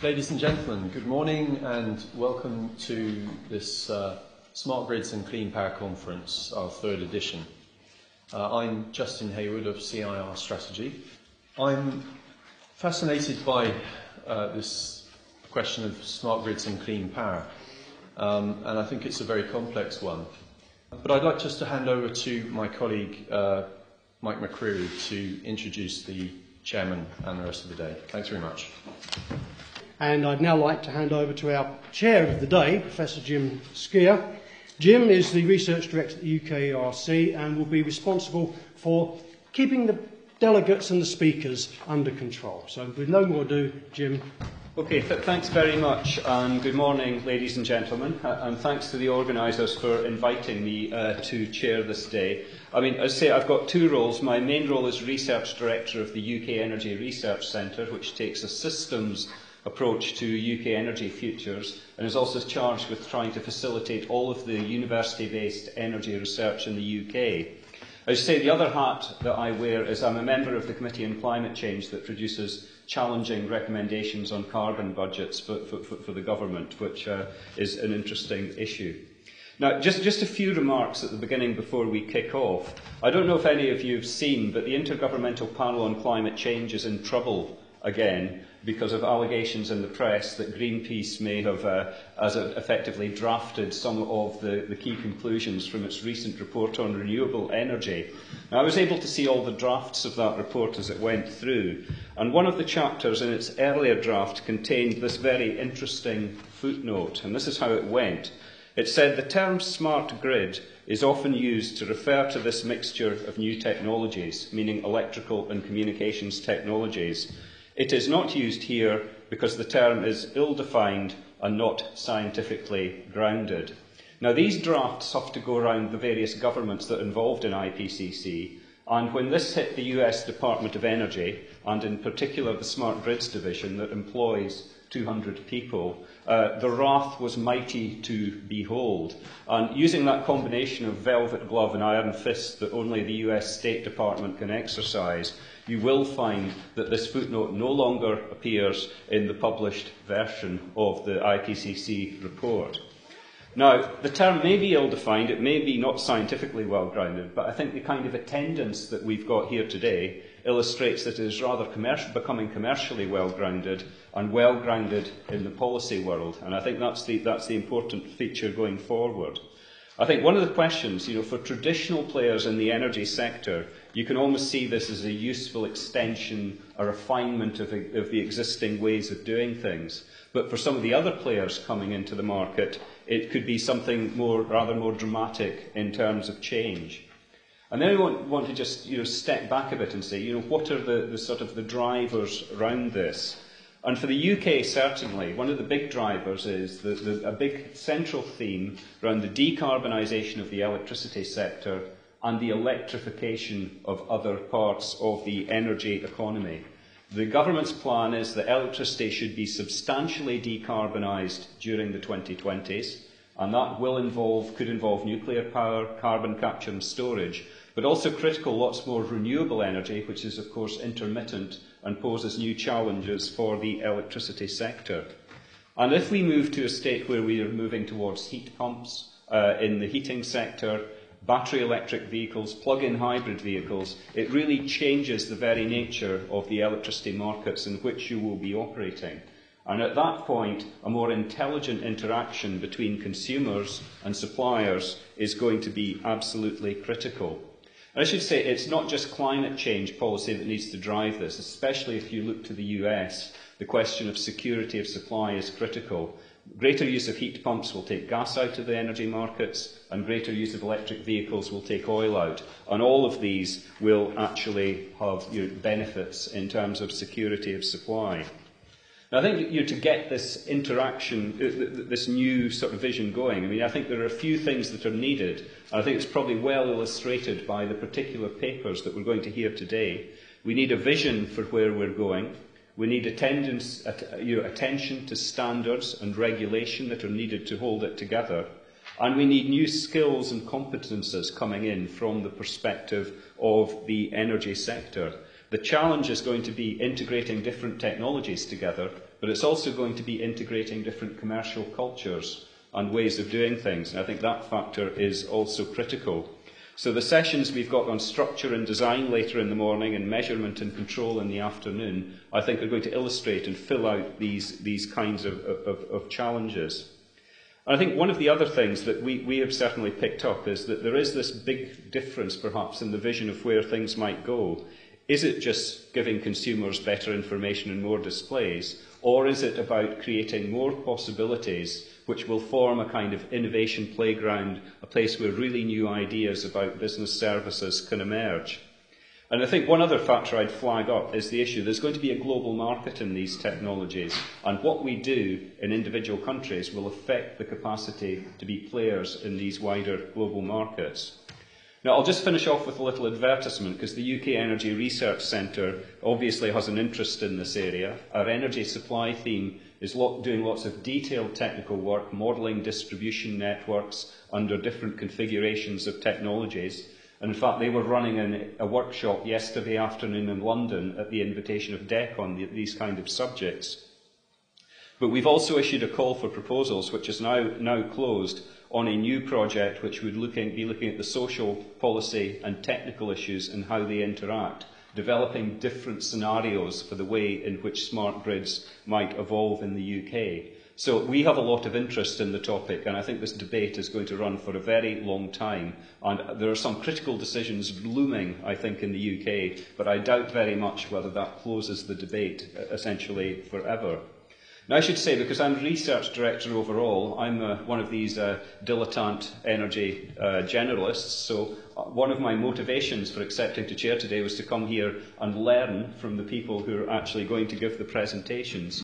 Ladies and gentlemen, good morning and welcome to this Smart Grids and Clean Power Conference, our third edition. I'm Justin Hayward of CIR Strategy. I'm fascinated by this question of smart grids and clean power, and I think it's a very complex one. But I'd like just to hand over to my colleague Mike McCreary to introduce the chairman and the rest of the day. Thanks very much. And I'd now like to hand over to our chair of the day, Professor Jim Skeer. Jim is the Research Director at the UKERC and will be responsible for keeping the delegates and the speakers under control. So with no more ado, Jim. Okay, thanks very much, and good morning, ladies and gentlemen, and thanks to the organisers for inviting me to chair this day. As I say, I've got two roles. My main role is Research Director of the UK Energy Research Centre, which takes a systems approach to UK energy futures and is also charged with trying to facilitate all of the university-based energy research in the UK. I should say the other hat that I wear is I'm a member of the Committee on Climate Change that produces challenging recommendations on carbon budgets for the government, which is an interesting issue. Now, just a few remarks at the beginning before we kick off. I don't know if any of you have seen, but the Intergovernmental Panel on Climate Change is in trouble again because of allegations in the press that Greenpeace may have effectively drafted some of the key conclusions from its recent report on renewable energy. Now, I was able to see all the drafts of that report as it went through, and one of the chapters in its earlier draft contained this very interesting footnote, and this is how it went. It said, "The term smart grid is often used to refer to this mixture of new technologies, meaning electrical and communications technologies. It is not used here because the term is ill-defined and not scientifically grounded." Now, these drafts have to go around the various governments that are involved in IPCC, and when this hit the US Department of Energy, and in particular the Smart Grids Division that employs 200 people, the wrath was mighty to behold. And using that combination of velvet glove and iron fist that only the US State Department can exercise, you will find that this footnote no longer appears in the published version of the IPCC report. Now, the term may be ill-defined, it may be not scientifically well-grounded, but I think the kind of attendance that we've got here today illustrates that it is rather becoming commercially well-grounded and well-grounded in the policy world. And I think that's the important feature going forward. I think one of the questions, for traditional players in the energy sector, you can almost see this as a useful extension, a refinement of the existing ways of doing things. But for some of the other players coming into the market, it could be something rather more dramatic in terms of change. And then I want to just step back a bit and say, what are the sort of the drivers around this? And for the UK, certainly, one of the big drivers is a big central theme around the decarbonisation of the electricity sector and the electrification of other parts of the energy economy. The government's plan is that electricity should be substantially decarbonised during the 2020s, and that could involve nuclear power, carbon capture and storage, but also critical lots more renewable energy, which is of course intermittent and poses new challenges for the electricity sector. And if we move to a state where we are moving towards heat pumps in the heating sector, battery electric vehicles, plug-in hybrid vehicles, it really changes the very nature of the electricity markets in which you will be operating. And at that point, a more intelligent interaction between consumers and suppliers is going to be absolutely critical. And I should say it's not just climate change policy that needs to drive this, especially if you look to the US. The question of security of supply is critical. Greater use of heat pumps will take gas out of the energy markets, and greater use of electric vehicles will take oil out. And all of these will actually have benefits in terms of security of supply. Now, I think to get this interaction, this new sort of vision going, I think there are a few things that are needed. I think it's probably well illustrated by the particular papers that we're going to hear today. We need a vision for where we're going. We need attention to standards and regulation that are needed to hold it together. And we need new skills and competences coming in from the perspective of the energy sector. The challenge is going to be integrating different technologies together but it's also going to be integrating different commercial cultures and ways of doing things, and I think that factor is also critical. So the sessions we've got on structure and design later in the morning and measurement and control in the afternoon, I think are going to illustrate and fill out these kinds of challenges. And I think one of the other things that we have certainly picked up is that there is this big difference perhaps in the vision of where things might go. Is it just giving consumers better information and more displays, or is it about creating more possibilities which will form a kind of innovation playground, a place where really new ideas about business services can emerge? And I think one other factor I'd flag up is the issue. There's going to be a global market in these technologies, and what we do in individual countries will affect the capacity to be players in these wider global markets. Now, I'll just finish off with a little advertisement, because the UK Energy Research Centre obviously has an interest in this area. Our energy supply team is doing lots of detailed technical work, modelling distribution networks under different configurations of technologies. And in fact, they were running a workshop yesterday afternoon in London at the invitation of DEC on these kind of subjects. But we've also issued a call for proposals, which is now closed, on a new project which would be looking at the social, policy and technical issues and how they interact, developing different scenarios for the way in which smart grids might evolve in the UK. So we have a lot of interest in the topic, and I think this debate is going to run for a very long time. And there are some critical decisions looming, I think, in the UK, but I doubt very much whether that closes the debate essentially forever. Now, I should say, because I'm research director overall, I'm one of these dilettante energy generalists, so one of my motivations for accepting to chair today was to come here and learn from the people who are actually going to give the presentations.